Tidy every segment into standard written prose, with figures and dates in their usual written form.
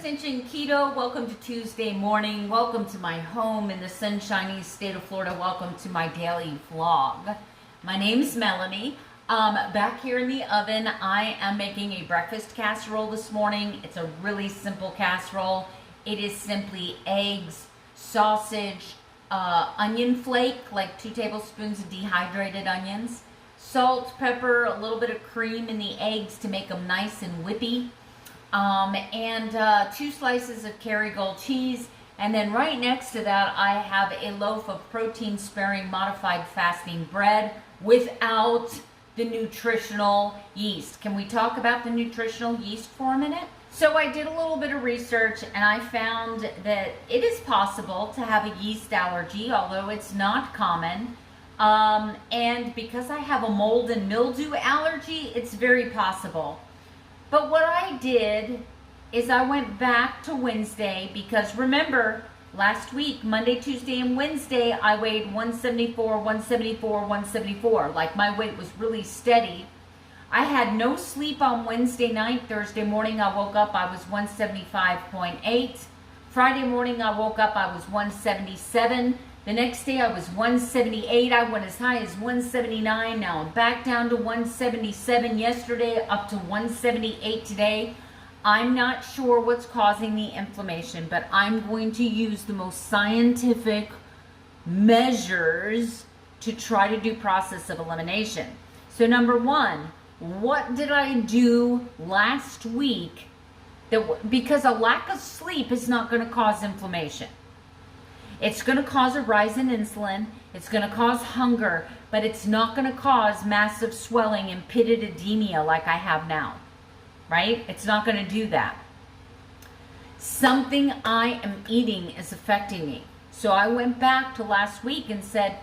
Extension Keto. Welcome to Tuesday morning. Welcome to my home in the sunshiny state of Florida. Welcome to my daily vlog. My name is Melanie. Back here in the oven, I am making a breakfast casserole this morning. It's a really simple casserole. It is simply eggs, sausage, onion flake, like 2 tablespoons of dehydrated onions, salt, pepper, a little bit of cream in the eggs to make them nice and whippy. And 2 slices of Kerrygold cheese, and then right next to that I have a loaf of protein sparing modified fasting bread without the nutritional yeast. Can we talk about the nutritional yeast for a minute? So I did a little bit of research and I found that it is possible to have a yeast allergy, although it's not common. And because I have a mold and mildew allergy, it's very possible. But what I did is I went back to Wednesday, because remember, last week, Monday, Tuesday, and Wednesday, I weighed 174, 174, 174. Like, my weight was really steady. I had no sleep on Wednesday night. Thursday morning, I woke up, I was 175.8. Friday morning, I woke up, I was 177. The next day I was 178. I went as high as 179. Now I'm back down to 177 yesterday, up to 178 today. I'm not sure what's causing the inflammation, but I'm going to use the most scientific measures to try to do process of elimination. So number one, what did I do last week because a lack of sleep is not going to cause inflammation. It's going to cause a rise in insulin, it's going to cause hunger, but it's not going to cause massive swelling and pitted edema like I have now, right? It's not going to do that. Something I am eating is affecting me. So I went back to last week and said,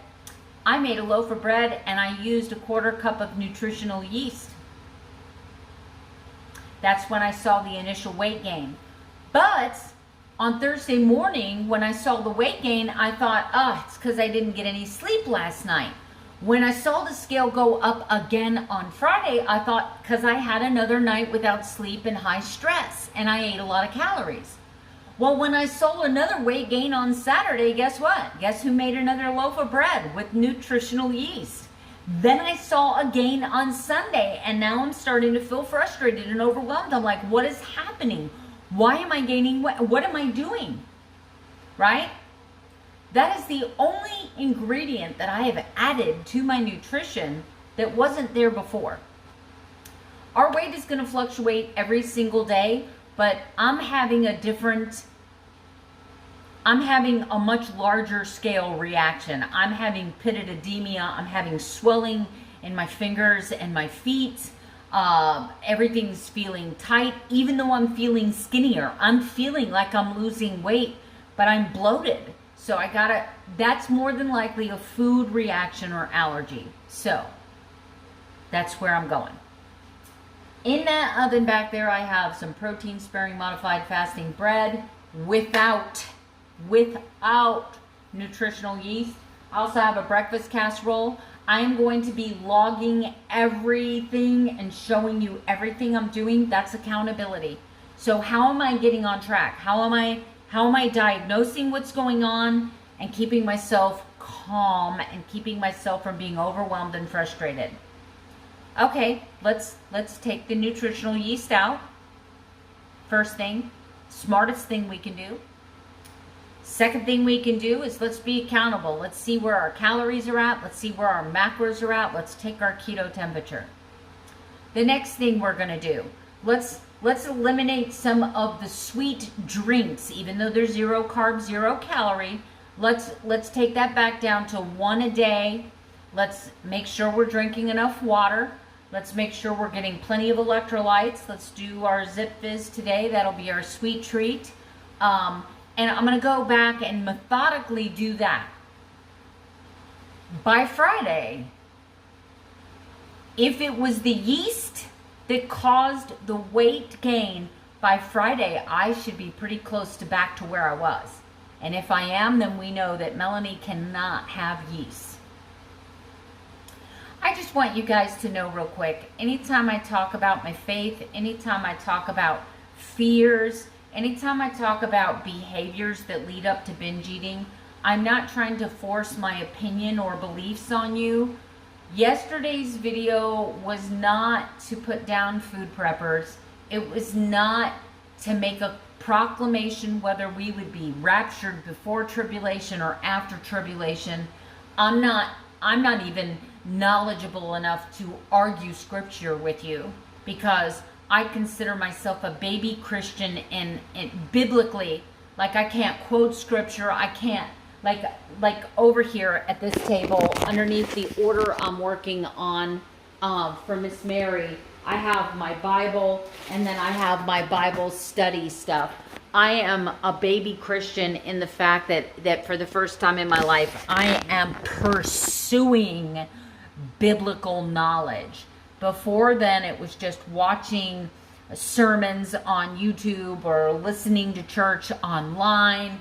I made a loaf of bread and I used a 1/4 cup of nutritional yeast. That's when I saw the initial weight gain. But on Thursday morning, when I saw the weight gain, I thought, it's because I didn't get any sleep last night. When I saw the scale go up again on Friday, I thought, because I had another night without sleep and high stress, and I ate a lot of calories. Well, when I saw another weight gain on Saturday, guess what? Guess who made another loaf of bread with nutritional yeast? Then I saw a gain on Sunday, and now I'm starting to feel frustrated and overwhelmed. I'm like, what is happening? Why am I gaining weight? What am I doing? Right? That is the only ingredient that I have added to my nutrition that wasn't there before. Our weight is going to fluctuate every single day, but I'm having a much larger scale reaction. I'm having pitted edema. I'm having swelling in my fingers and my feet. Everything's feeling tight, even though I'm feeling skinnier. I'm feeling like I'm losing weight, but I'm bloated. So that's more than likely a food reaction or allergy. So that's where I'm going. In that oven back there, I have some protein sparing modified fasting bread without nutritional yeast. I also have a breakfast casserole. I'm going to be logging everything and showing you everything I'm doing. That's accountability. So how am I getting on track? How am I diagnosing what's going on and keeping myself calm and keeping myself from being overwhelmed and frustrated? Okay, let's take the nutritional yeast out. First thing, smartest thing we can do. Second thing we can do is let's be accountable. Let's see where our calories are at. Let's see where our macros are at. Let's take our keto temperature. The next thing we're going to do, let's eliminate some of the sweet drinks, even though they're 0 carb, 0 calorie. Let's take that back down to 1 a day. Let's make sure we're drinking enough water. Let's make sure we're getting plenty of electrolytes. Let's do our Zip Fizz today. That'll be our sweet treat. And I'm going to go back and methodically do that. By Friday, if it was the yeast that caused the weight gain, by Friday, I should be pretty close to back to where I was. And if I am, then we know that Melanie cannot have yeast. I just want you guys to know real quick, anytime I talk about my faith, anytime I talk about fears, Anytime I talk about behaviors that lead up to binge eating, I'm not trying to force my opinion or beliefs on you. Yesterday's video was not to put down food preppers. It was not to make a proclamation whether we would be raptured before tribulation or after tribulation. I'm not even knowledgeable enough to argue scripture with you, because I consider myself a baby Christian, and biblically, like, I can't quote scripture. I can't, like over here at this table underneath the order I'm working on for Miss Mary, I have my Bible, and then I have my Bible study stuff. I am a baby Christian in the fact that for the first time in my life, I am pursuing biblical knowledge. Before then, it was just watching sermons on YouTube or listening to church online.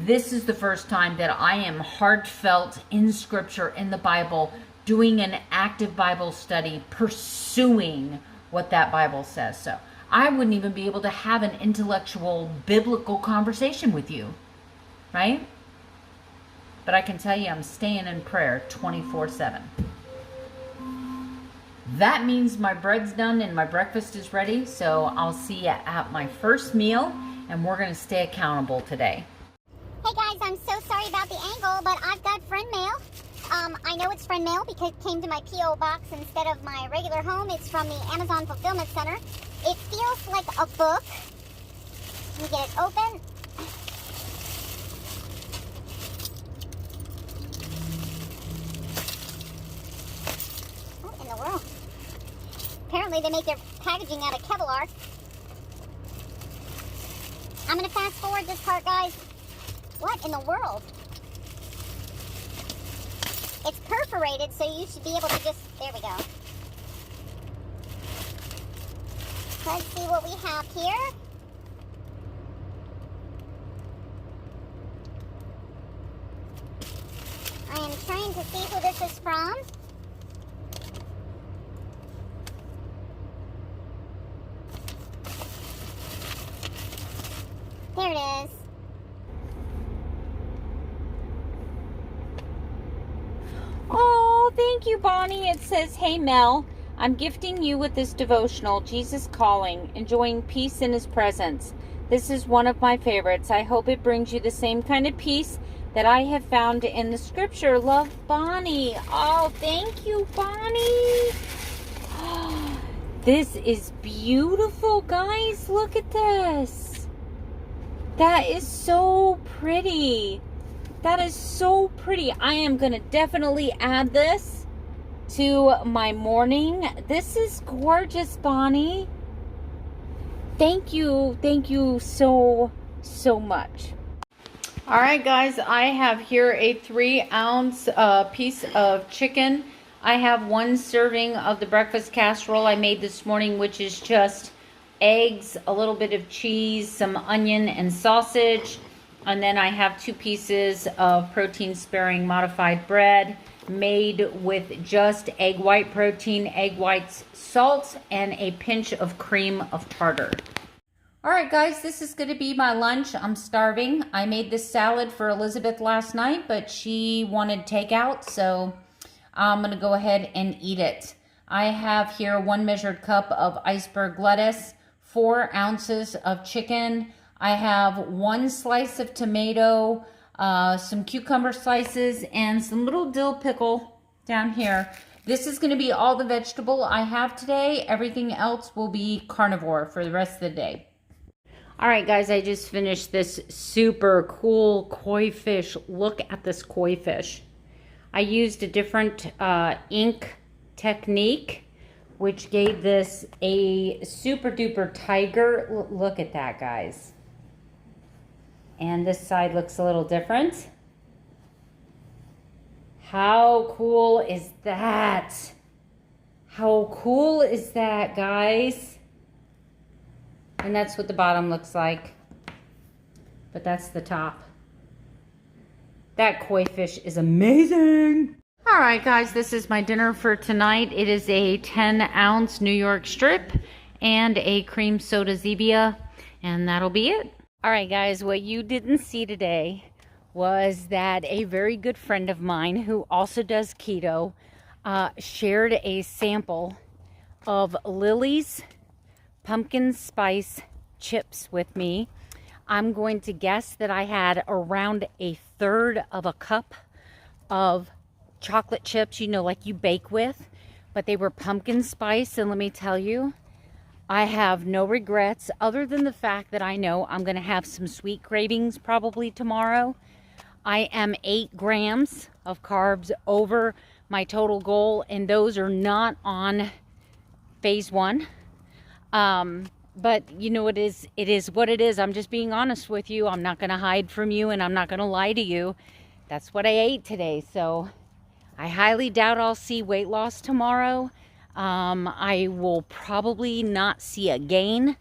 This is the first time that I am heartfelt in scripture, in the Bible, doing an active Bible study, pursuing what that Bible says. So I wouldn't even be able to have an intellectual biblical conversation with you, right? But I can tell you I'm staying in prayer 24/7. That means my bread's done and my breakfast is ready. So I'll see you at my first meal, and we're going to stay accountable today. Hey guys, I'm so sorry about the angle, but I've got friend mail. I know it's friend mail because it came to my P.O. box instead of my regular home. It's from the Amazon Fulfillment Center. It feels like a book. Let me get it open. What in the world? Apparently they make their packaging out of Kevlar. I'm going to fast forward this part, guys. What in the world? It's perforated, so you should be able to just, there we go. Let's see what we have here. I am trying to see who this is from. There it is. Oh, thank you, Bonnie. It says, "Hey, Mel, I'm gifting you with this devotional, Jesus Calling, enjoying peace in his presence. This is one of my favorites. I hope it brings you the same kind of peace that I have found in the scripture. Love, Bonnie." Oh, thank you, Bonnie. This is beautiful, guys. Look at this. That is so pretty. That is so pretty. I am going to definitely add this to my morning. This is gorgeous, Bonnie. Thank you. Thank you so much. All right, guys. I have here a 3-ounce piece of chicken. I have 1 serving of the breakfast casserole I made this morning, which is just eggs, a little bit of cheese, some onion and sausage. And then I have 2 pieces of protein-sparing modified bread made with just egg white protein, egg whites, salt, and a pinch of cream of tartar. All right, guys, this is going to be my lunch. I'm starving. I made this salad for Elizabeth last night, but she wanted takeout, so I'm going to go ahead and eat it. I have here 1 measured cup of iceberg lettuce, 4 ounces of chicken. I have 1 slice of tomato, some cucumber slices, and some little dill pickle down here. This is going to be all the vegetable I have today. Everything else will be carnivore for the rest of the day. All right, guys, I just finished this super cool koi fish. Look at this koi fish. I used a different ink technique, which gave this a super duper tiger. Look at that, guys. And this side looks a little different. How cool is that? How cool is that, guys? And that's what the bottom looks like. But that's the top. That koi fish is amazing. All right, guys, this is my dinner for tonight. It is a 10-ounce New York strip and a cream soda Zevia. and that'll be it. All right, guys, what you didn't see today was that a very good friend of mine who also does keto shared a sample of Lily's pumpkin spice chips with me. I'm going to guess that I had around a third of a cup of chocolate chips, you know, like you bake with, but they were pumpkin spice, and let me tell you, I have no regrets other than the fact that I know I'm going to have some sweet cravings probably tomorrow. I am 8 grams of carbs over my total goal, and those are not on phase 1. But you know, it is what it is. I'm just being honest with you. I'm not going to hide from you, and I'm not going to lie to you. That's what I ate today. So I highly doubt I'll see weight loss tomorrow. I will probably not see a gain,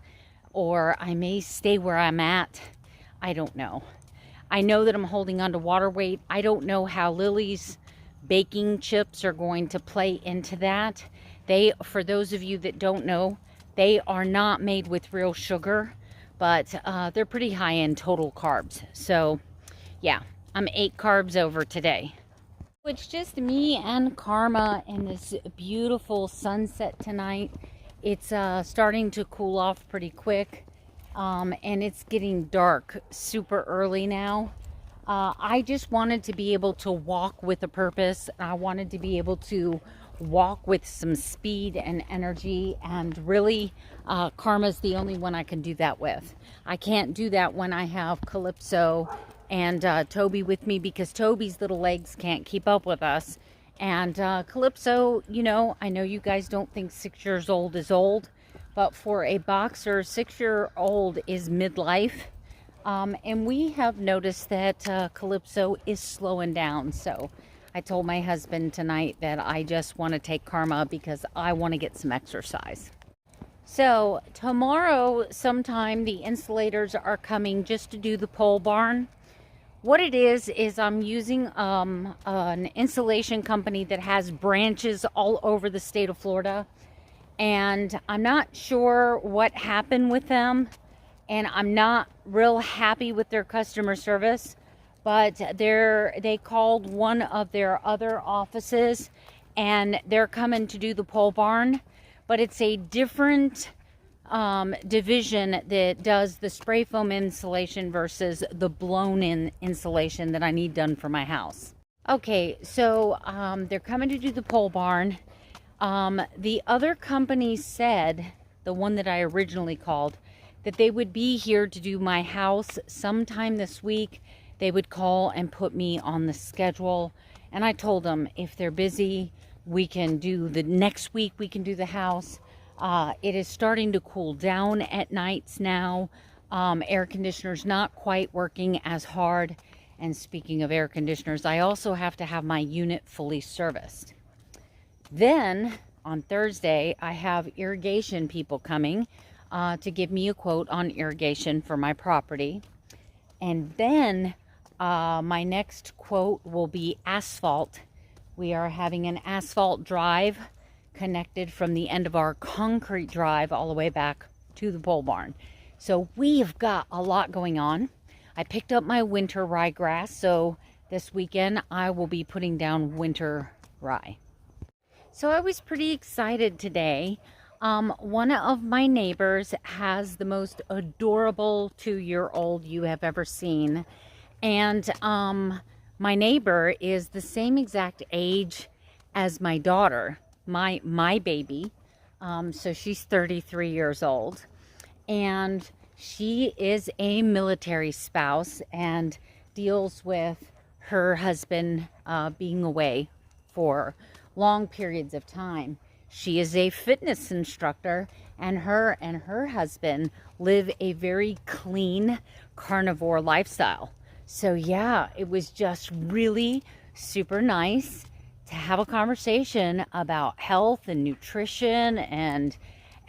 or I may stay where I'm at. I don't know. I know that I'm holding on to water weight. I don't know how Lily's baking chips are going to play into that. For those of you that don't know, they are not made with real sugar, but they're pretty high in total carbs. So yeah, I'm 8 carbs over today. It's just me and Karma in this beautiful sunset tonight. It's starting to cool off pretty quick, and it's getting dark super early now. I just wanted to be able to walk with a purpose. I wanted to be able to walk with some speed and energy, and really Karma's the only one I can do that with. I can't do that when I have Calypso and Toby with me, because Toby's little legs can't keep up with us. And Calypso, you know, I know you guys don't think 6 years old is old, but for a boxer, 6-year-old is midlife. And we have noticed that Calypso is slowing down. So I told my husband tonight that I just want to take Karma because I want to get some exercise. So tomorrow sometime the insulators are coming just to do the pole barn. What it is I'm using an insulation company that has branches all over the state of Florida. And I'm not sure what happened with them. And I'm not real happy with their customer service. But they called one of their other offices, and they're coming to do the pole barn. But it's a different division that does the spray foam insulation versus the blown in insulation that I need done for my house. Okay, so they're coming to do the pole barn. The other company said, the one that I originally called, that they would be here to do my house sometime this week. They would call and put me on the schedule. And I told them, if they're busy, we can do the next week, we can do the house. It is starting to cool down at nights now. Air conditioner's not quite working as hard. And speaking of air conditioners, I also have to have my unit fully serviced. Then on Thursday, I have irrigation people coming to give me a quote on irrigation for my property. And then my next quote will be asphalt. We are having an asphalt drive connected from the end of our concrete drive all the way back to the pole barn. So we've got a lot going on. I picked up my winter ryegrass, so this weekend I will be putting down winter rye. So I was pretty excited today. One of my neighbors has the most adorable 2-year-old you have ever seen. And my neighbor is the same exact age as my daughter, my baby. So she's 33 years old. And she is a military spouse and deals with her husband being away for long periods of time. She is a fitness instructor, and her husband live a very clean carnivore lifestyle. So yeah, it was just really super nice to have a conversation about health and nutrition and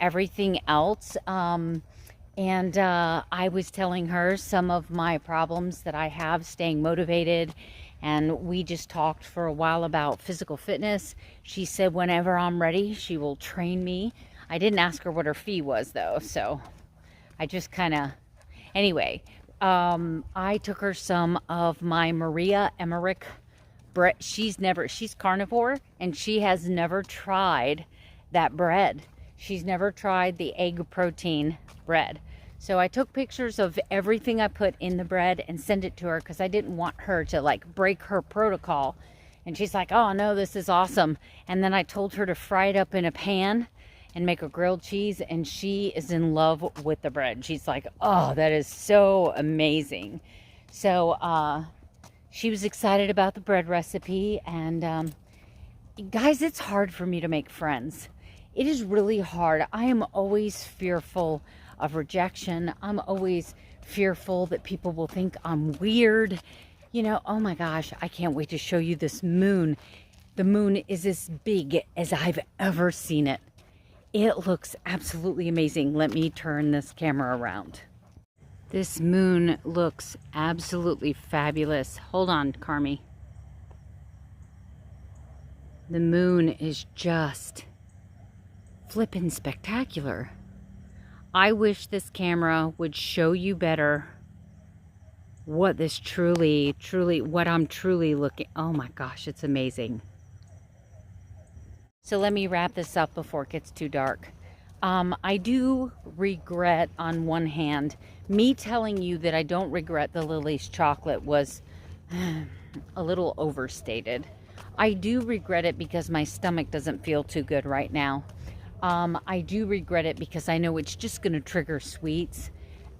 everything else. And I was telling her some of my problems that I have staying motivated. And we just talked for a while about physical fitness. She said whenever I'm ready, she will train me. I didn't ask her what her fee was though, so I just kind of, anyway, I took her some of my Maria Emmerich bread. She's carnivore, and she has never tried that bread. She's never tried the egg protein bread. So I took pictures of everything I put in the bread and sent it to her because I didn't want her to like break her protocol. And she's like, oh no, this is awesome. And then I told her to fry it up in a pan and make a grilled cheese, and she is in love with the bread. She's like, oh, that is so amazing. So she was excited about the bread recipe. And guys, it's hard for me to make friends. It is really hard. I am always fearful of rejection. I'm always fearful that people will think I'm weird. You know, oh my gosh, I can't wait to show you this moon. The moon is as big as I've ever seen it. It looks absolutely amazing. Let me turn this camera around. This moon looks absolutely fabulous. Hold on, Carmi. The moon is just flippin' spectacular. I wish this camera would show you better what this what I'm truly looking. Oh my gosh, it's amazing. So let me wrap this up before it gets too dark. I do regret, on one hand, me telling you that I don't regret the Lily's chocolate was a little overstated. I do regret it because my stomach doesn't feel too good right now. I do regret it because I know it's just going to trigger sweets.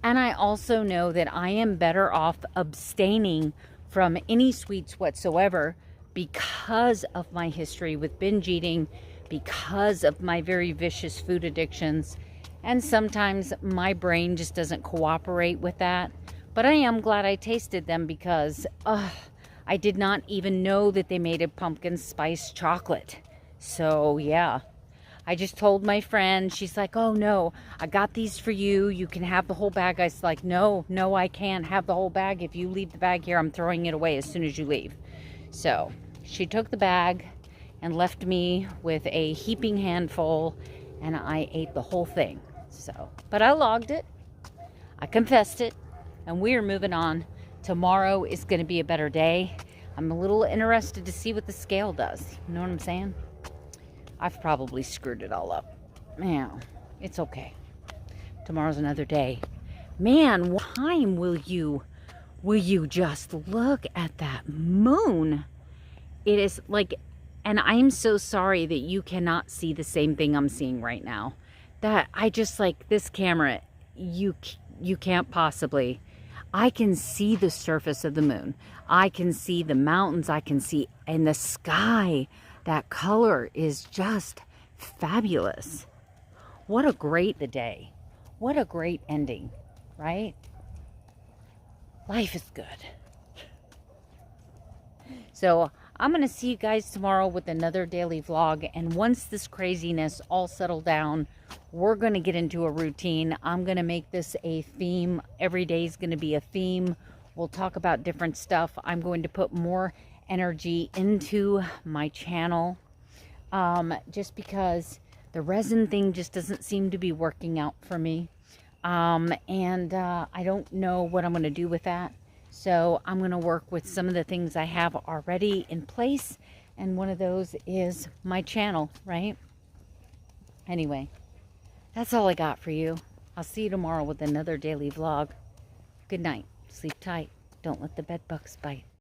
And I also know that I am better off abstaining from any sweets whatsoever because of my history with binge eating, because of my very vicious food addictions. And sometimes my brain just doesn't cooperate with that. But I am glad I tasted them because I did not even know that they made a pumpkin spice chocolate. So yeah. I just told my friend, she's like, oh no, I got these for you. You can have the whole bag. I was like, no, I can't have the whole bag. If you leave the bag here, I'm throwing it away as soon as you leave. So she took the bag and left me with a heaping handful, and I ate the whole thing. So, but I logged it. I confessed it, and we're moving on. Tomorrow is going to be a better day. I'm a little interested to see what the scale does. You know what I'm saying? I've probably screwed it all up. Man, it's okay. Tomorrow's another day. Man, what time will you just look at that moon? It is like, and I'm so sorry that you cannot see the same thing I'm seeing right now. That I just like this camera, you can't possibly. I can see the surface of the moon. I can see the mountains. I can see, and the sky. That color is just fabulous. What a great day. What a great ending, right? Life is good. So I'm going to see you guys tomorrow with another daily vlog. And once this craziness all settled down, we're going to get into a routine. I'm going to make this a theme. Every day is going to be a theme. We'll talk about different stuff. I'm going to put more energy into my channel just because the resin thing just doesn't seem to be working out for me, and I don't know what I'm going to do with that. So I'm going to work with some of the things I have already in place, and one of those is my channel, right? Anyway, that's all I got for you. I'll see you tomorrow with another daily vlog. Good night. Sleep tight. Don't let the bed bugs bite.